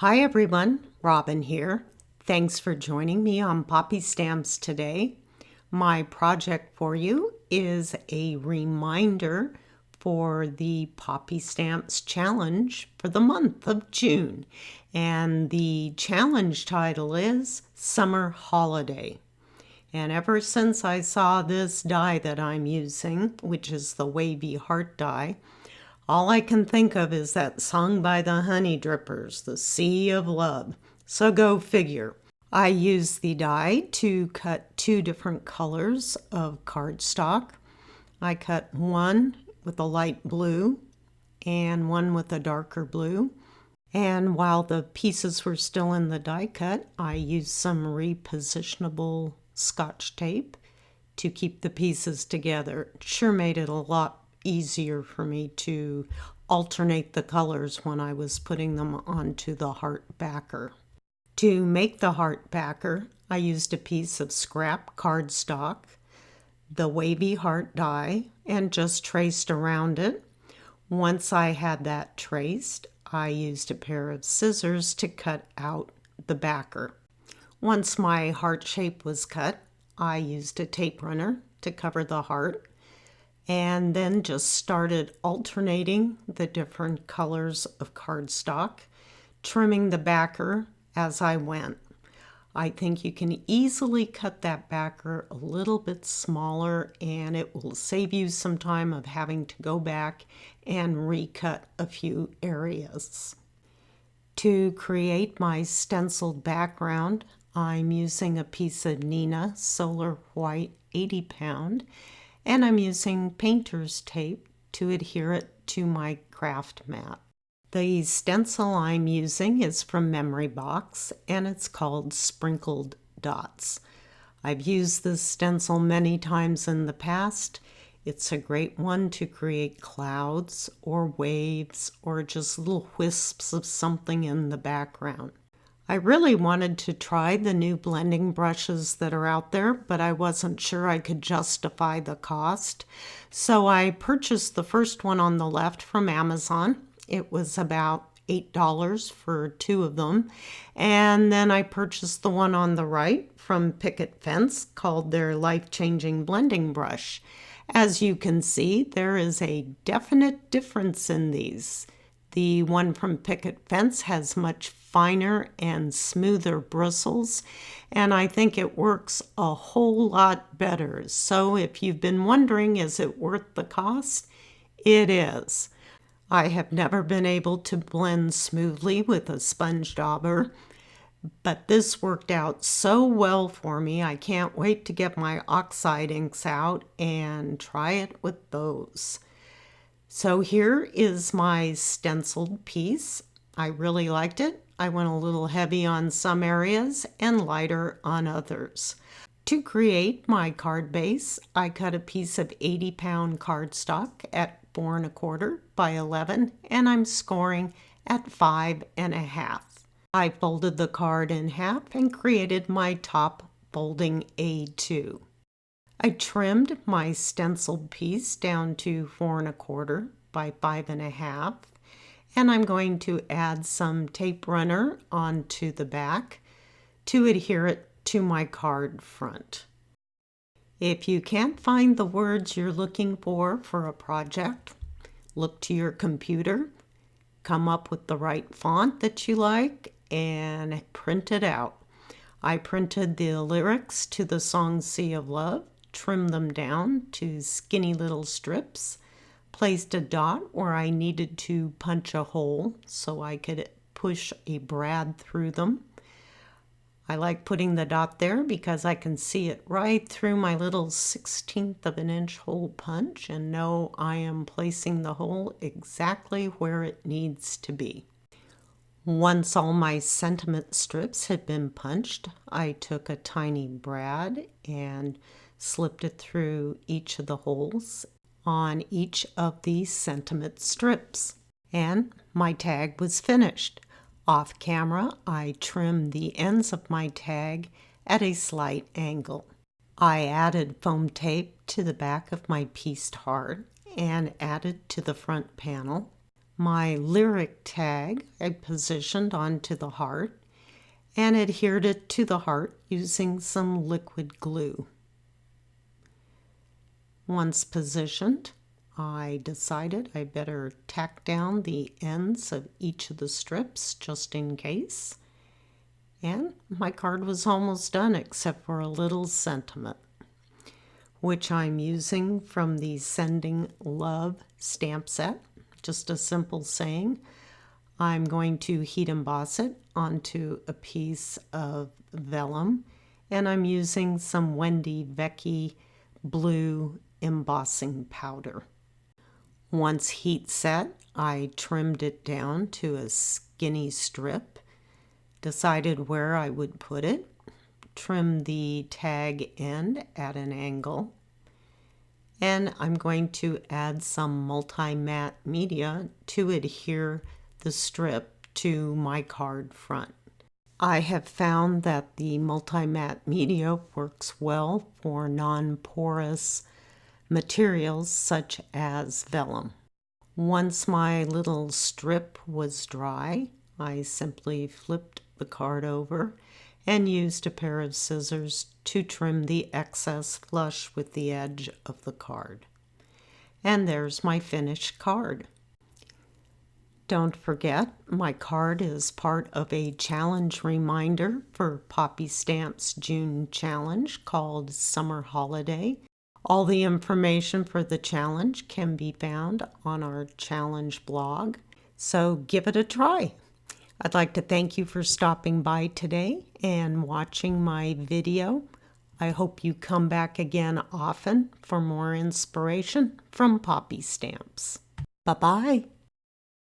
Hi everyone, Robin here. Thanks for joining me on Poppystamps today. My project for you is a reminder for the Poppystamps challenge for the month of June. And the challenge title is Summer Holiday. And ever since I saw this die that I'm using, which is the Wavy heart die, all I can think of is that song by the Honey Drippers, The Sea of Love. So go figure. I used the die to cut two different colors of cardstock. I cut one with a light blue and one with a darker blue. And while the pieces were still in the die cut, I used some repositionable Scotch tape to keep the pieces together. It sure made it a lot easier for me to alternate the colors when I was putting them onto the heart backer. To make the heart backer, I used a piece of scrap cardstock, the Wavy heart die, and just traced around it. Once I had that traced, I used a pair of scissors to cut out the backer. Once my heart shape was cut, I used a tape runner to cover the heart and then just started alternating the different colors of cardstock, trimming the backer as I went. I think you can easily cut that backer a little bit smaller, and it will save you some time of having to go back and recut a few areas. To create my stenciled background, I'm using a piece of Nina Solar White 80 pound, and I'm using painter's tape to adhere it to my craft mat. The stencil I'm using is from Memory Box, and it's called Sprinkled Dots. I've used this stencil many times in the past. It's a great one to create clouds or waves or just little wisps of something in the background. I really wanted to try the new blending brushes that are out there, but I wasn't sure I could justify the cost. So I purchased the first one on the left from Amazon. It was about $8 for two of them. And then I purchased the one on the right from Picket Fence called their Life-Changing Blending Brush. As you can see, there is a definite difference in these. The one from Picket Fence has much finer and smoother bristles, and I think it works a whole lot better. So if you've been wondering, is it worth the cost? It is. I have never been able to blend smoothly with a sponge dauber, but this worked out so well for me. I can't wait to get my oxide inks out and try it with those. So here is my stenciled piece. I really liked it. I went a little heavy on some areas and lighter on others. To create my card base, I cut a piece of 80 pound cardstock at 4 1/4 by 11, and I'm scoring at 5 1/2. I folded the card in half and created my top folding A2. I trimmed my stenciled piece down to 4 1/4 by 5 1/2, and I'm going to add some tape runner onto the back to adhere it to my card front. If you can't find the words you're looking for a project, look to your computer, come up with the right font that you like, and print it out. I printed the lyrics to the song Sea of Love, trimmed them down to skinny little strips, placed a dot where I needed to punch a hole so I could push a brad through them. I like putting the dot there because I can see it right through my little 1/16 of an inch hole punch and know I am placing the hole exactly where it needs to be. Once all my sentiment strips had been punched, I took a tiny brad and slipped it through each of the holes on each of these sentiment strips. And my tag was finished. Off camera, I trimmed the ends of my tag at a slight angle. I added foam tape to the back of my pieced heart and added to the front panel. My lyric tag I positioned onto the heart and adhered it to the heart using some liquid glue. Once positioned, I decided I better tack down the ends of each of the strips just in case. And my card was almost done except for a little sentiment, which I'm using from the Sending Love stamp set. Just a simple saying. I'm going to heat emboss it onto a piece of vellum, and I'm using some Wendy Vecchi blue embossing powder. Once heat set, I trimmed it down to a skinny strip, decided where I would put it, trimmed the tag end at an angle, and I'm going to add some multi-matte media to adhere the strip to my card front. I have found that the multi-matte media works well for non-porous materials such as vellum. Once my little strip was dry, I simply flipped the card over and used a pair of scissors to trim the excess flush with the edge of the card. And there's my finished card. Don't forget, my card is part of a challenge reminder for Poppystamps June challenge called Summer Holiday. All the information for the challenge can be found on our challenge blog, so give it a try. I'd like to thank you for stopping by today and watching my video. I hope you come back again often for more inspiration from Poppystamps. Bye-bye.